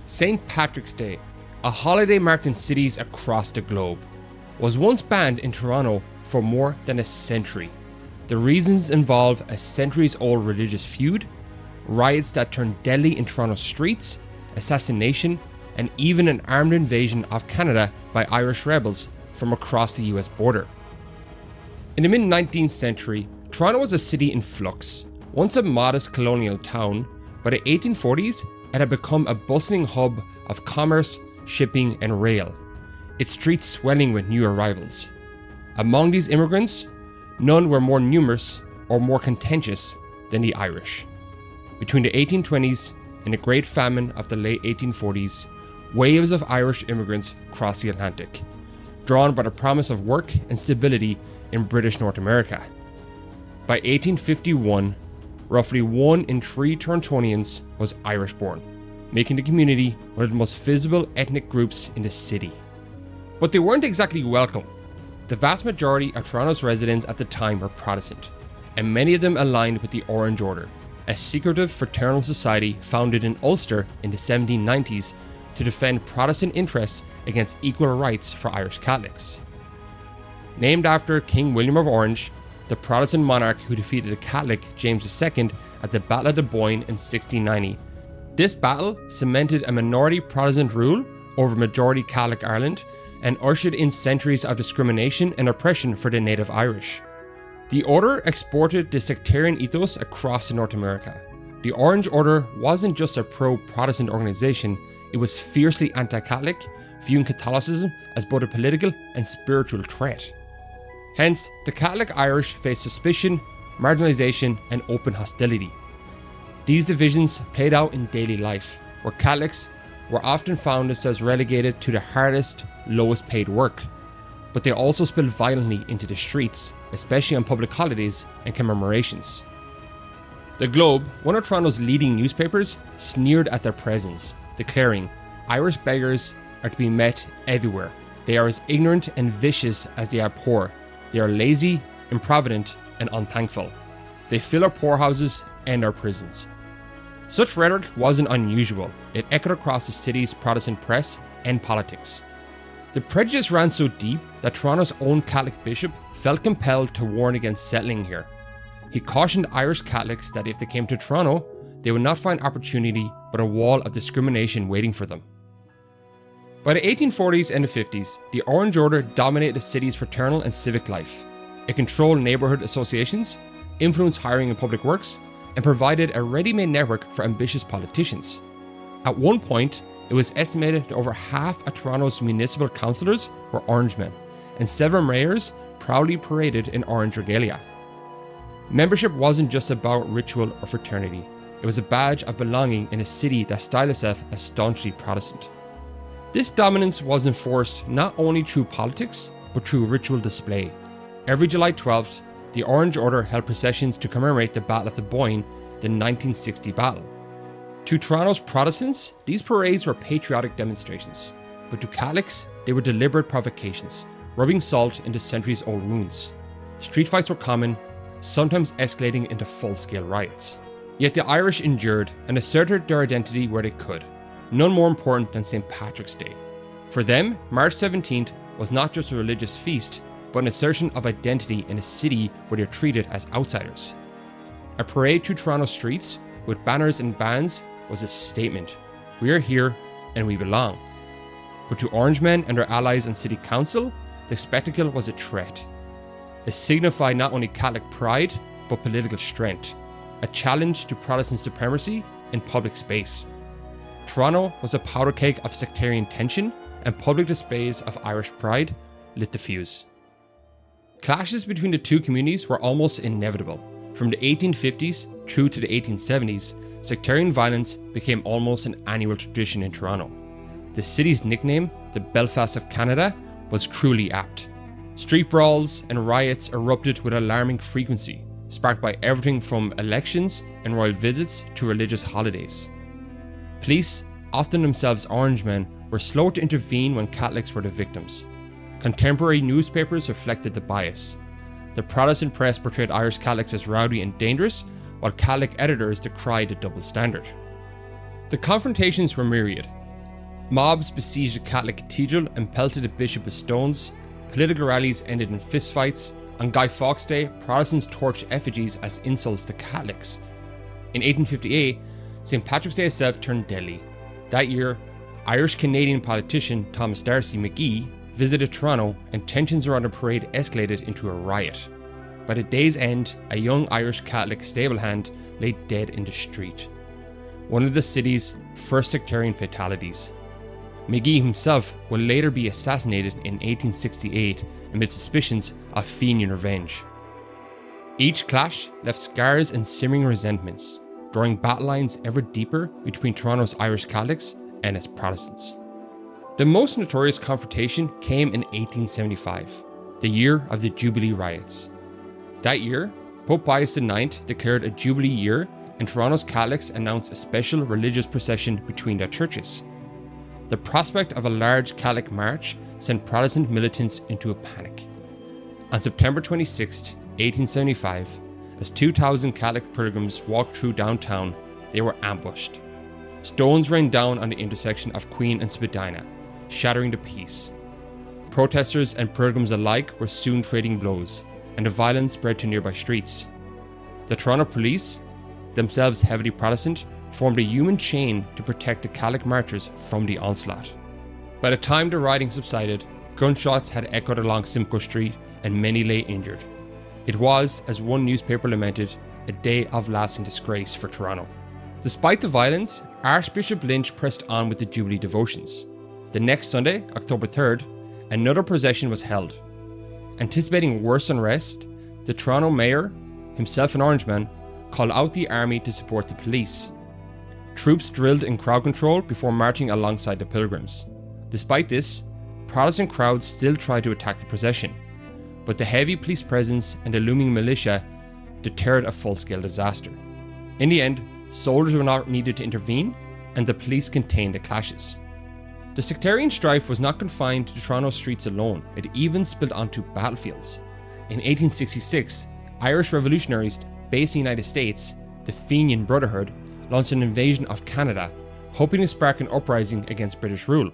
St. Patrick's Day, a holiday marked in cities across the globe, was once banned in Toronto for more than a century. The reasons involve a centuries-old religious feud, riots that turned deadly in Toronto streets, assassination, and even an armed invasion of Canada by Irish rebels from across the US border. In the mid-19th century, Toronto was a city in flux. Once a modest colonial town, by the 1840s it had become a bustling hub of commerce, shipping, and rail, its streets swelling with new arrivals. Among these immigrants, none were more numerous or more contentious than the Irish. Between the 1820s and the Great Famine of the late 1840s, waves of Irish immigrants crossed the Atlantic, drawn by the promise of work and stability in British North America. By 1851, roughly 1 in 3 Torontonians was Irish born, making the community one of the most visible ethnic groups in the city. But they weren't exactly welcome. The vast majority of Toronto's residents at the time were Protestant, and many of them aligned with the Orange Order, a secretive fraternal society founded in Ulster in the 1790s to defend Protestant interests against equal rights for Irish Catholics. Named after King William of Orange, the Protestant monarch who defeated the Catholic James II at the Battle of the Boyne in 1690. This battle cemented a minority Protestant rule over majority Catholic Ireland and ushered in centuries of discrimination and oppression for the native Irish. The order exported the sectarian ethos across North America. The Orange Order wasn't just a pro-Protestant organization, it was fiercely anti-Catholic, viewing Catholicism as both a political and spiritual threat. Hence, the Catholic Irish faced suspicion, marginalization, and open hostility. These divisions played out in daily life, where Catholics were often found themselves relegated to the hardest, lowest paid work, but they also spilled violently into the streets, especially on public holidays and commemorations. The Globe, one of Toronto's leading newspapers, sneered at their presence, declaring, "Irish beggars are to be met everywhere. They are as ignorant and vicious as they are poor. They are lazy, improvident, and unthankful. They fill our poorhouses and our prisons." Such rhetoric wasn't unusual. It echoed across the city's Protestant press and politics. The prejudice ran so deep that Toronto's own Catholic bishop felt compelled to warn against settling here. He cautioned Irish Catholics that if they came to Toronto, they would not find opportunity but a wall of discrimination waiting for them. By the 1840s and the 50s, the Orange Order dominated the city's fraternal and civic life. It controlled neighbourhood associations, influenced hiring in public works, and provided a ready-made network for ambitious politicians. At one point, it was estimated that over half of Toronto's municipal councillors were Orangemen, and several mayors proudly paraded in orange regalia. Membership wasn't just about ritual or fraternity. It was a badge of belonging in a city that styled itself as staunchly Protestant. This dominance was enforced not only through politics, but through ritual display. Every July 12th, the Orange Order held processions to commemorate the Battle of the Boyne, the 1960 battle. To Toronto's Protestants, these parades were patriotic demonstrations, but to Catholics, they were deliberate provocations, rubbing salt into centuries-old wounds. Street fights were common, sometimes escalating into full-scale riots. Yet the Irish endured and asserted their identity where they could, none more important than St. Patrick's Day. For them, March 17th was not just a religious feast, but an assertion of identity in a city where they are treated as outsiders. A parade through Toronto streets with banners and bands was a statement. We are here and we belong. But to Orangemen and their allies and city council, the spectacle was a threat. It signified not only Catholic pride, but political strength, a challenge to Protestant supremacy in public space. Toronto was a powder keg of sectarian tension, and public displays of Irish pride lit the fuse. Clashes between the two communities were almost inevitable. From the 1850s through to the 1870s, sectarian violence became almost an annual tradition in Toronto. The city's nickname, the Belfast of Canada, was cruelly apt. Street brawls and riots erupted with alarming frequency, sparked by everything from elections and royal visits to religious holidays. Police, often themselves Orangemen, were slow to intervene when Catholics were the victims. Contemporary newspapers reflected the bias. The Protestant press portrayed Irish Catholics as rowdy and dangerous, while Catholic editors decried the double standard. The confrontations were myriad. Mobs besieged the Catholic cathedral and pelted the bishop with stones. Political rallies ended in fistfights. On Guy Fawkes Day, Protestants torched effigies as insults to Catholics. In 1858, St. Patrick's Day itself turned deadly. That year, Irish-Canadian politician Thomas D'Arcy McGee visited Toronto and tensions around the parade escalated into a riot. By the day's end, a young Irish Catholic stablehand lay dead in the street. One of the city's first sectarian fatalities. McGee himself will later be assassinated in 1868 amid suspicions of Fenian revenge. Each clash left scars and simmering resentments, drawing battle lines ever deeper between Toronto's Irish Catholics and its Protestants. The most notorious confrontation came in 1875, the year of the Jubilee Riots. That year, Pope Pius IX declared a Jubilee year, and Toronto's Catholics announced a special religious procession between their churches. The prospect of a large Catholic march sent Protestant militants into a panic. On September 26, 1875, as 2,000 Catholic pilgrims walked through downtown, they were ambushed. Stones rained down on the intersection of Queen and Spadina, shattering the peace. Protesters and pilgrims alike were soon trading blows, and the violence spread to nearby streets. The Toronto police, themselves heavily Protestant, formed a human chain to protect the Catholic marchers from the onslaught. By the time the rioting subsided, gunshots had echoed along Simcoe Street and many lay injured. It was, as one newspaper lamented, a day of lasting disgrace for Toronto. Despite the violence, Archbishop Lynch pressed on with the Jubilee devotions. The next Sunday, October 3rd, another procession was held. Anticipating worse unrest, the Toronto mayor, himself an Orangeman, called out the army to support the police. Troops drilled in crowd control before marching alongside the pilgrims. Despite this, Protestant crowds still tried to attack the procession, but the heavy police presence and the looming militia deterred a full-scale disaster. In the end, soldiers were not needed to intervene, and the police contained the clashes. The sectarian strife was not confined to Toronto streets alone, it even spilled onto battlefields. In 1866, Irish revolutionaries based in the United States, the Fenian Brotherhood, launched an invasion of Canada, hoping to spark an uprising against British rule.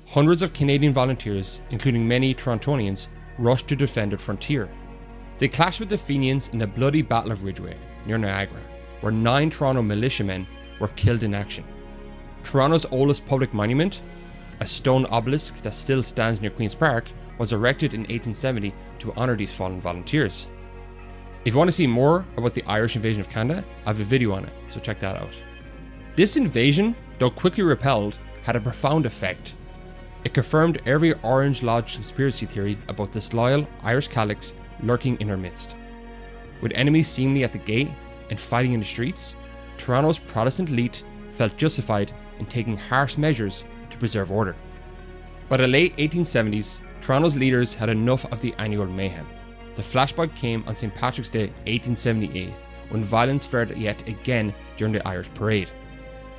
Hundreds of Canadian volunteers, including many Torontonians, rushed to defend the frontier. They clashed with the Fenians in the bloody Battle of Ridgeway, near Niagara, where 9 Toronto militiamen were killed in action. Toronto's oldest public monument, a stone obelisk that still stands near Queen's Park, was erected in 1870 to honour these fallen volunteers. If you want to see more about the Irish invasion of Canada, I have a video on it, so check that out. This invasion, though quickly repelled, had a profound effect. It confirmed every Orange Lodge conspiracy theory about disloyal Irish Catholics lurking in our midst. With enemies seemingly at the gate and fighting in the streets, Toronto's Protestant elite felt justified in taking harsh measures to preserve order. By the late 1870s, Toronto's leaders had enough of the annual mayhem. The flashpoint came on St. Patrick's Day 1878, when violence flared yet again during the Irish Parade.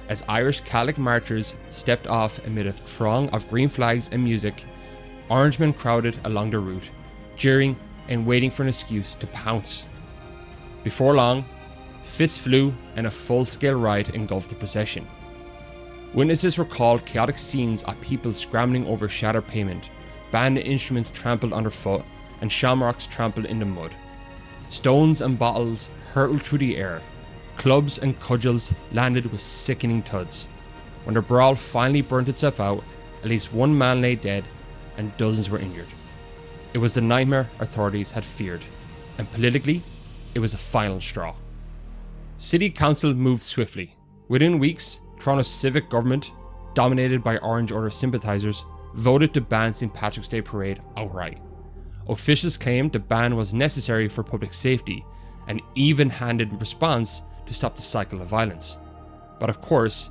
As Irish Catholic marchers stepped off amid a throng of green flags and music, Orangemen crowded along the route, jeering and waiting for an excuse to pounce. Before long, fists flew and a full-scale riot engulfed the procession. Witnesses recalled chaotic scenes of people scrambling over shattered pavement, band instruments trampled underfoot, and shamrocks trampled in the mud. Stones and bottles hurtled through the air. Clubs and cudgels landed with sickening thuds. When the brawl finally burnt itself out, at least one man lay dead and dozens were injured. It was the nightmare authorities had feared, and politically, it was a final straw. City Council moved swiftly. Within weeks, Toronto's civic government, dominated by Orange Order sympathisers, voted to ban St. Patrick's Day Parade outright. Officials claimed the ban was necessary for public safety, an even-handed response to stop the cycle of violence. But of course,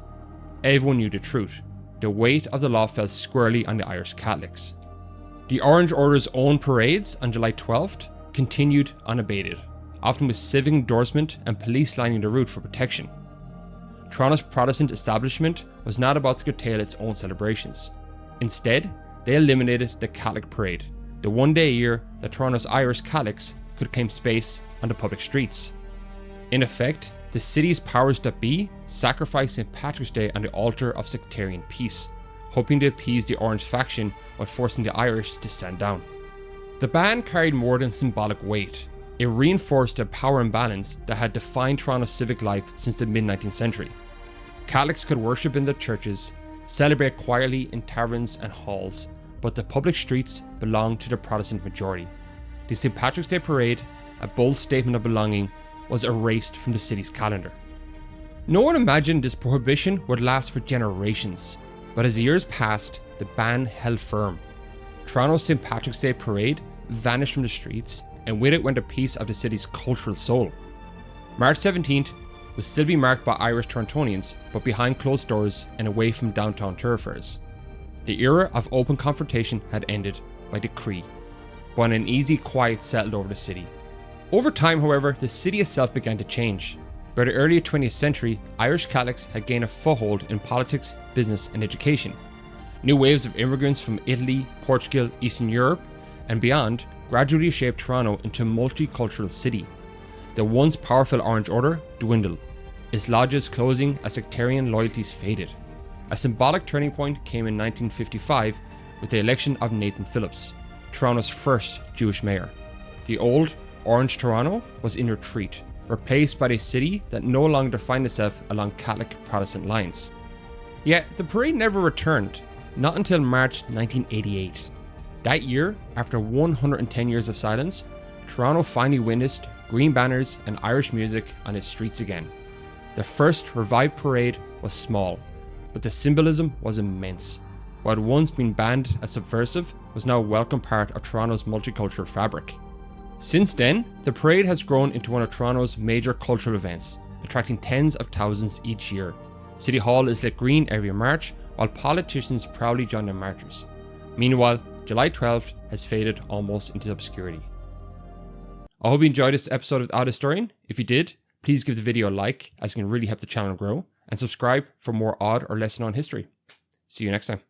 everyone knew the truth. The weight of the law fell squarely on the Irish Catholics. The Orange Order's own parades on July 12th continued unabated, often with civic endorsement and police lining the route for protection. Toronto's Protestant establishment was not about to curtail its own celebrations. Instead, they eliminated the Catholic Parade, the one day a year that Toronto's Irish Catholics could claim space on the public streets. In effect, the city's powers that be sacrificed St. Patrick's Day on the altar of sectarian peace, hoping to appease the Orange faction while forcing the Irish to stand down. The ban carried more than symbolic weight. It reinforced the power imbalance that had defined Toronto's civic life since the mid-19th century. Catholics could worship in the churches, celebrate quietly in taverns and halls, but the public streets belonged to the Protestant majority. The St. Patrick's Day Parade, a bold statement of belonging, was erased from the city's calendar. No one imagined this prohibition would last for generations, but as the years passed, the ban held firm. Toronto's St. Patrick's Day Parade vanished from the streets, and with it went a piece of the city's cultural soul. March 17th would still be marked by Irish Torontonians, but behind closed doors and away from downtown thoroughfares. The era of open confrontation had ended by decree, but an uneasy quiet settled over the city. Over time, however, the city itself began to change. By the early 20th century, Irish Catholics had gained a foothold in politics, business, and education. New waves of immigrants from Italy, Portugal, Eastern Europe, and beyond gradually shaped Toronto into a multicultural city. The once powerful Orange Order dwindled, its lodges closing as sectarian loyalties faded. A symbolic turning point came in 1955 with the election of Nathan Phillips, Toronto's first Jewish mayor. The old Orange Toronto was in retreat, replaced by a city that no longer defined itself along Catholic Protestant lines. Yet the parade never returned, not until March 1988. That year, after 110 years of silence, Toronto finally witnessed green banners and Irish music on its streets again. The first revived parade was small, but the symbolism was immense. What had once been banned as subversive was now a welcome part of Toronto's multicultural fabric. Since then, the parade has grown into one of Toronto's major cultural events, attracting tens of thousands each year. City Hall is lit green every March, while politicians proudly join the marchers. Meanwhile, July 12th has faded almost into obscurity. I hope you enjoyed this episode of The Odd Historian. If you did, please give the video a like, as it can really help the channel grow, and subscribe for more odd or lesser known history. See you next time.